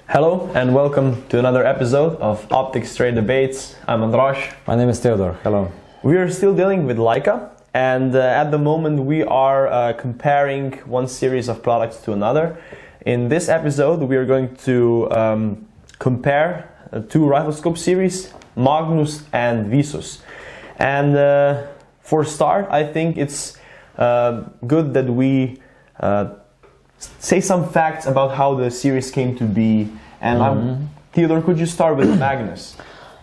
Hello and welcome to another episode of Optics Trade Debates. I'm Andras. My name is Theodor. Hello. We are still dealing with Leica, and at the moment we are comparing one series of products to another. In this episode we are going to compare two riflescope series, Magnus and Visus. And for start, I think it's good that we say some facts about how the series came to be. And Theodor, could you start with Magnus?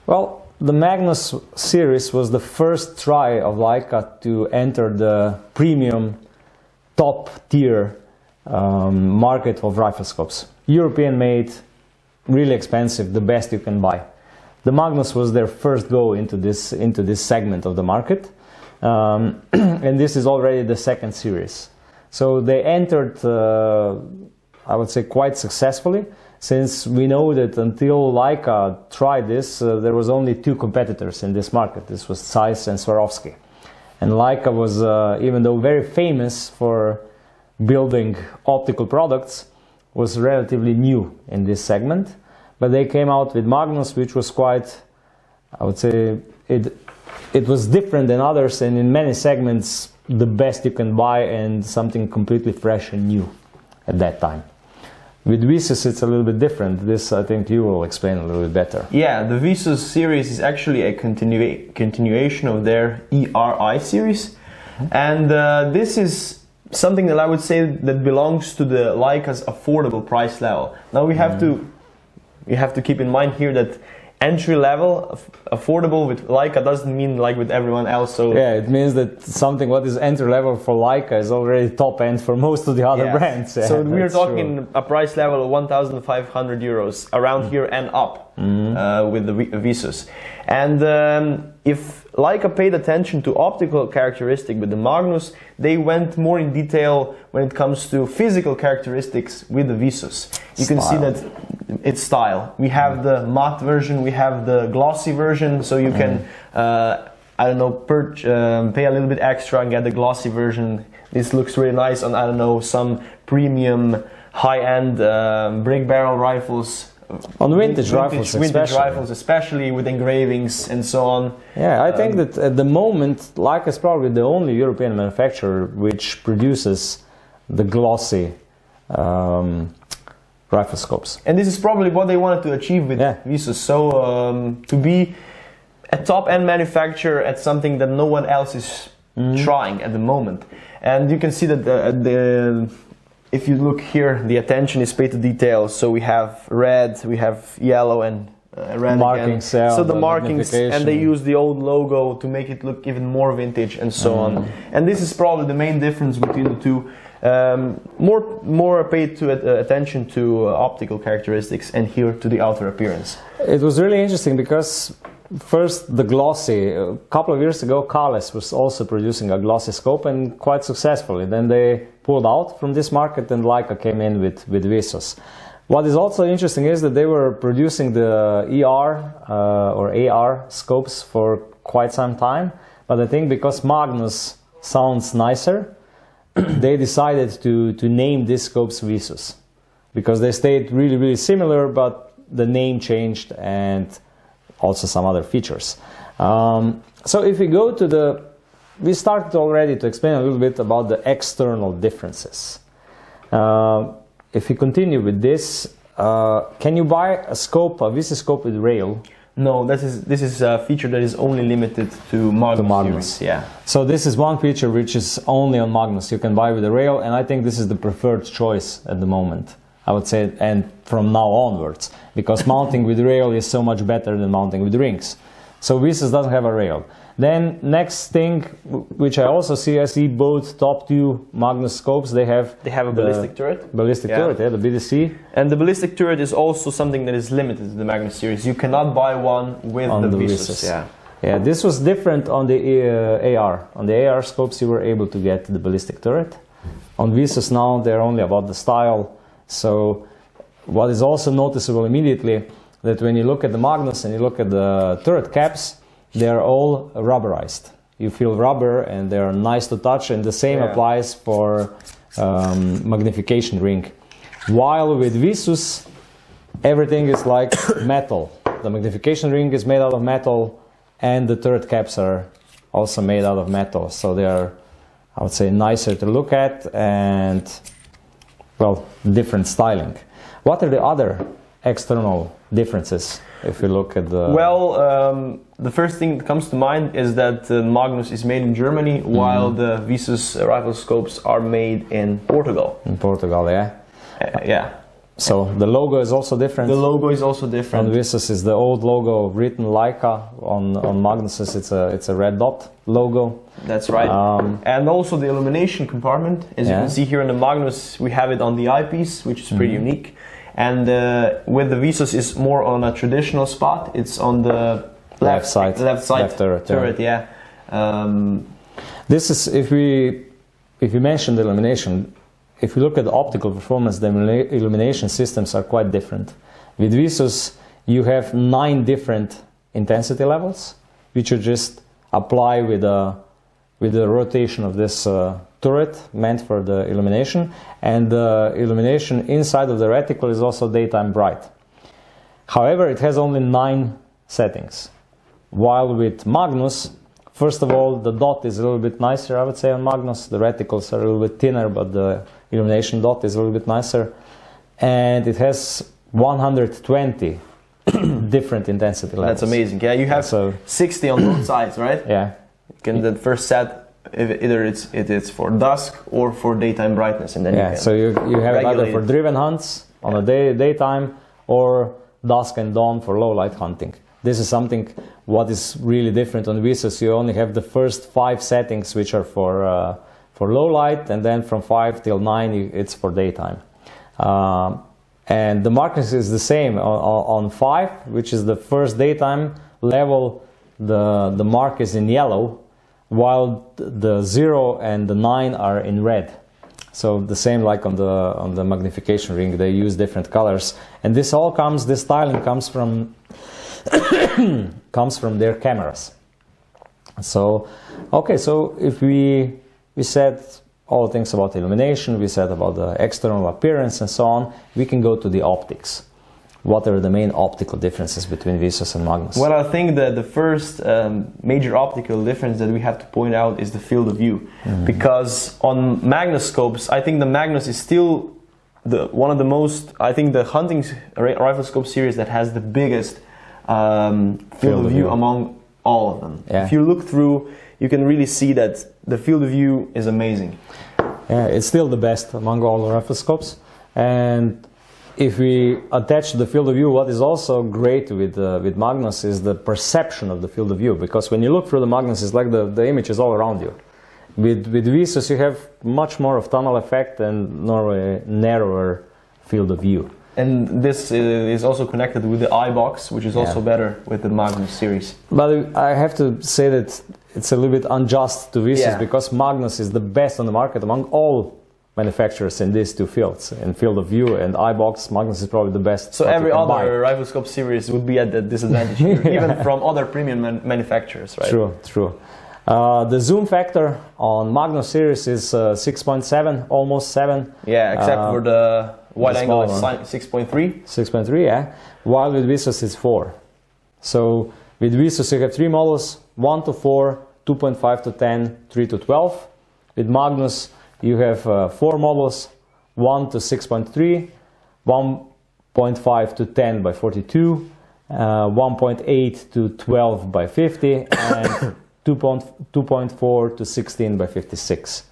Well, the Magnus series was the first try of Leica to enter the premium top tier market of riflescopes. European made, really expensive, the best you can buy. The Magnus was their first go into this segment of the market, and this is already the second series. So they entered, I would say, quite successfully, since we know that until Leica tried this, there was only two competitors in this market. This was Zeiss and Swarovski. And Leica was, even though very famous for building optical products, was relatively new in this segment. But they came out with Magnus, which was quite, I would say, it was different than others, and in many segments the best you can buy and something completely fresh and new at that time. With Visus it's a little bit different. This I think you will explain a little bit better. Yeah, the Visus series is actually a continuation of their ERI series. And this is something that I would say that belongs to the Leica's affordable price level. Now we have to keep in mind here that entry level, affordable with Leica doesn't mean like with everyone else. So yeah, it means that something what is entry level for Leica is already top end for most of the other brands. Yeah, so we are talking a price level of 1,500 euros around here and up with the Visus. And if Leica paid attention to optical characteristic with the Magnus, they went more in detail when it comes to physical characteristics with the Visus. You can see that it's style. We have the matte version, we have the glossy version, so you can, I don't know, pay a little bit extra and get the glossy version. This looks really nice on, I don't know, some premium high-end brick barrel rifles. On vintage rifles especially with engravings and so on. Yeah, I think that at the moment Leica is probably the only European manufacturer which produces the glossy riflescopes. And this is probably what they wanted to achieve with Visus. So to be a top-end manufacturer at something that no one else is trying at the moment. And you can see that if you look here, the attention is paid to detail. So we have red, we have yellow and red markings, again. So the markings, and they use the old logo to make it look even more vintage and so on. And this is probably the main difference between the two. More paid attention to optical characteristics, and here to the outer appearance. It was really interesting because first the glossy. A couple of years ago Kahles was also producing a glossy scope, and quite successfully. Then they pulled out from this market and Leica came in with Visus. What is also interesting is that they were producing the ER or AR scopes for quite some time, but I think because Magnus sounds nicer, they decided to name these scopes Visus, because they stayed really similar, but the name changed and also some other features. So if we go to we started already to explain a little bit about the external differences. If we continue with this, can you buy a scope, a Visus scope with rail? No, this is a feature that is only limited to Magnus. Yeah. So this is one feature which is only on Magnus. You can buy with a rail, and I think this is the preferred choice at the moment, I would say, and from now onwards, because mounting with rail is so much better than mounting with rings. So Visus doesn't have a rail. Then next thing, which I also see, I see both top two Magnus scopes. They have a ballistic turret. Ballistic turret, yeah, the BDC. And the ballistic turret is also something that is limited to the Magnus series. You cannot buy one with the Visus. Yeah, this was different on the AR. On the AR scopes, you were able to get the ballistic turret. On Visus now, they're only about the style. So what is also noticeable immediately, that when you look at the Magnus and you look at the turret caps, they are all rubberized. You feel rubber and they are nice to touch, and the same applies for magnification ring. While with Visus, everything is like metal. The magnification ring is made out of metal, and the turret caps are also made out of metal. So they are, I would say, nicer to look at and, well, different styling. What are the other external differences if you look at the... Well, the first thing that comes to mind is that Magnus is made in Germany, while the Visus rifle scopes are made in Portugal. In Portugal, yeah? Yeah. So the logo is also different. The logo is also different. On Visus is the old logo written Leica. On Magnus it's a red dot logo. That's right. And also the illumination compartment. As you can see here in the Magnus, we have it on the eyepiece, which is pretty unique. And with the Visus is more on a traditional spot. It's on the left side turret. Yeah. This is if you mention the illumination. If you look at the optical performance, the illumination systems are quite different. With Visus, you have 9 different intensity levels, which you just apply with the rotation of this turret meant for the illumination. And the illumination inside of the reticle is also daytime bright. However, it has only 9 settings. While with Magnus, first of all, the dot is a little bit nicer, I would say, on Magnus. The reticles are a little bit thinner, but the illumination dot is a little bit nicer. And it has 120 different intensity levels. That's amazing. Yeah, you have 60 on both sides, right? Yeah. Can the first set, either it's for dusk or for daytime brightness, and then so you have it either for driven hunts on a daytime or dusk and dawn for low light hunting. This is something what is really different on Visus. You only have the first 5 settings which are for low light, and then from 5 till 9 it's for daytime. And the Magnus is the same on 5, which is the first daytime level. The mark is in yellow, while the 0 and the 9 are in red. So the same like on the magnification ring, they use different colors, and this styling comes from their cameras. So okay, so if we said all things about illumination, we said about the external appearance and so on, we can go to the optics. What are the main optical differences between Visus and Magnus? Well, I think that the first major optical difference that we have to point out is the field of view. Because on Magnus scopes, I think the Magnus is still one of the most, I think the hunting rifle scope series that has the biggest field of view among all of them. If you look through, you can really see that the field of view is amazing. Yeah, it's still the best among all the rifle scopes. And if we attach the field of view, what is also great with Magnus is the perception of the field of view, because when you look through the Magnus, it's like the image is all around you. With Visus, you have much more of tunnel effect and narrower field of view. And this is also connected with the eye box, which is also better with the Magnus series. But I have to say that it's a little bit unjust to Visus, because Magnus is the best on the market among all manufacturers in these 2 fields. In field of view and eye box, Magnus is probably the best. So every other rifle scope series would be at a disadvantage here, even from other premium manufacturers, right? True, true. The zoom factor on Magnus series is 6.7, almost 7. Yeah, except for the wide angle is 6.3. 6.3, yeah. While with Visus it's 4. So with Visus you have 3 models, 1 to 4, 2.5 to 10, 3 to 12. With Magnus you have 4 models, 1 to 6.3, 1.5 to 10 by 42, 1.8 to 12 by 50, and 2.4 to 16 by 56.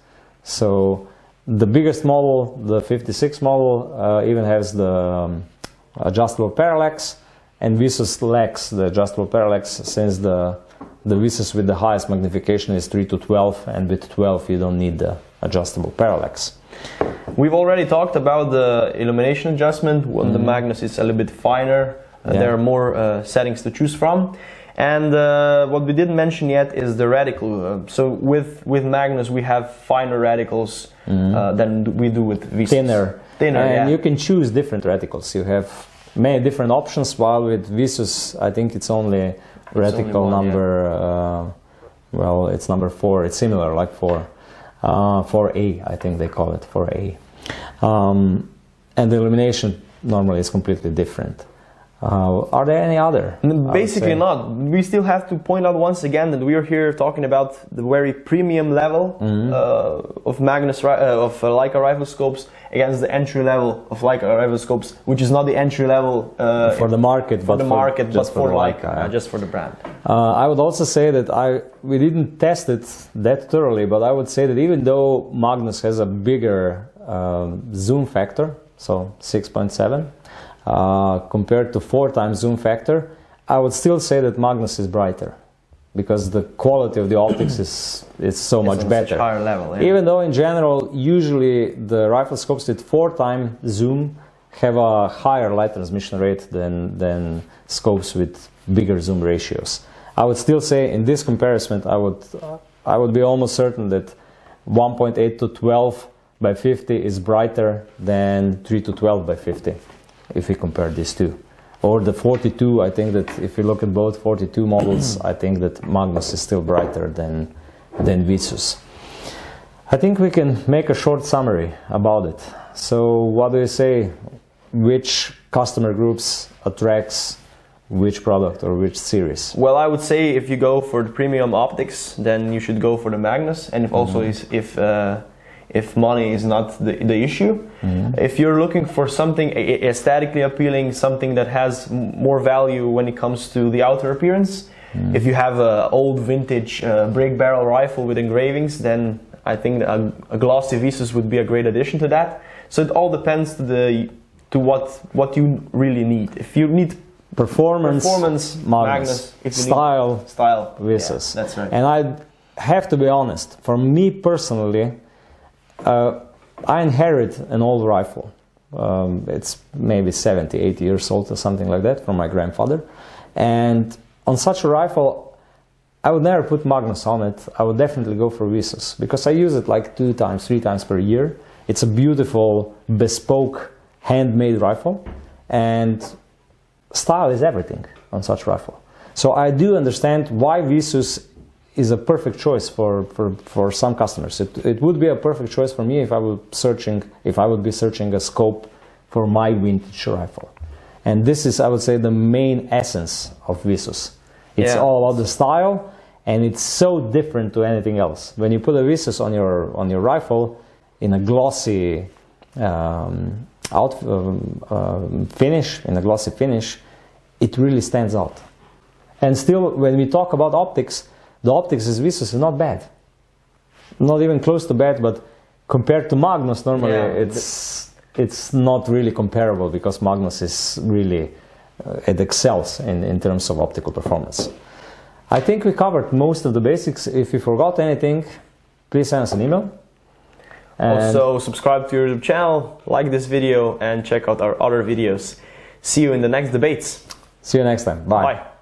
So the biggest model, the 56 model, even has the adjustable parallax, and Visus lacks the adjustable parallax, since the Visus with the highest magnification is 3 to 12, and with 12 you don't need the adjustable parallax. We've already talked about the illumination adjustment. On the Magnus it's a little bit finer. There are more settings to choose from. And what we didn't mention yet is the reticle. So with Magnus we have finer reticles than we do with Visus. Thinner, and you can choose different reticles. You have many different options, while with Visus I think it's only reticle number, well, it's number 4. It's similar, like 4. 4A, I think they call it, 4A. And the illumination normally is completely different. Are there any other? Basically not. We still have to point out once again that we are here talking about the very premium level of Leica riflescopes against the entry level of Leica riflescopes, which is not the entry level for the market, but for Leica, yeah. just for the brand. I would also say that we didn't test it that thoroughly, but I would say that even though Magnus has a bigger zoom factor, so 6.7, compared to 4 times zoom factor, I would still say that Magnus is brighter, because the quality of the optics is so much better. Such higher level, yeah. Even though in general, usually the riflescopes with 4 times zoom have a higher light transmission rate than scopes with bigger zoom ratios. I would still say in this comparison, I would be almost certain that 1.8 to 12 by 50 is brighter than 3 to 12 by 50. If we compare these two. Or the 42, I think that if you look at both 42 models, I think that Magnus is still brighter than Visus. I think we can make a short summary about it. So what do you say? Which customer groups attracts which product or which series? Well, I would say if you go for the premium optics, then you should go for the Magnus, and if money is not the issue. If you're looking for something aesthetically appealing, something that has more value when it comes to the outer appearance, if you have an old vintage break barrel rifle with engravings, then I think a glossy Visus would be a great addition to that. So it all depends to what you really need. If you need performance Magnus. If you style, Visus. Yeah, that's right. And I have to be honest, for me personally, I inherit an old rifle. It's maybe 70, 80 years old or something like that from my grandfather. And on such a rifle, I would never put Magnus on it. I would definitely go for Visus because I use it like 2 times, 3 times per year. It's a beautiful, bespoke, handmade rifle. And style is everything on such rifle. So I do understand why Visus is a perfect choice for some customers. It would be a perfect choice for me if I would be searching a scope for my vintage rifle. And this is, I would say, the main essence of Visus. It's all about the style, and it's so different to anything else. When you put a Visus on your rifle in a glossy finish, it really stands out. And still, when we talk about optics, the optics is Visus is not bad, not even close to bad. But compared to Magnus, normally it's not really comparable because Magnus is really it excels in terms of optical performance. I think we covered most of the basics. If you forgot anything, please send us an email. And also subscribe to our YouTube channel, like this video, and check out our other videos. See you in the next debates. See you next time. Bye. Bye.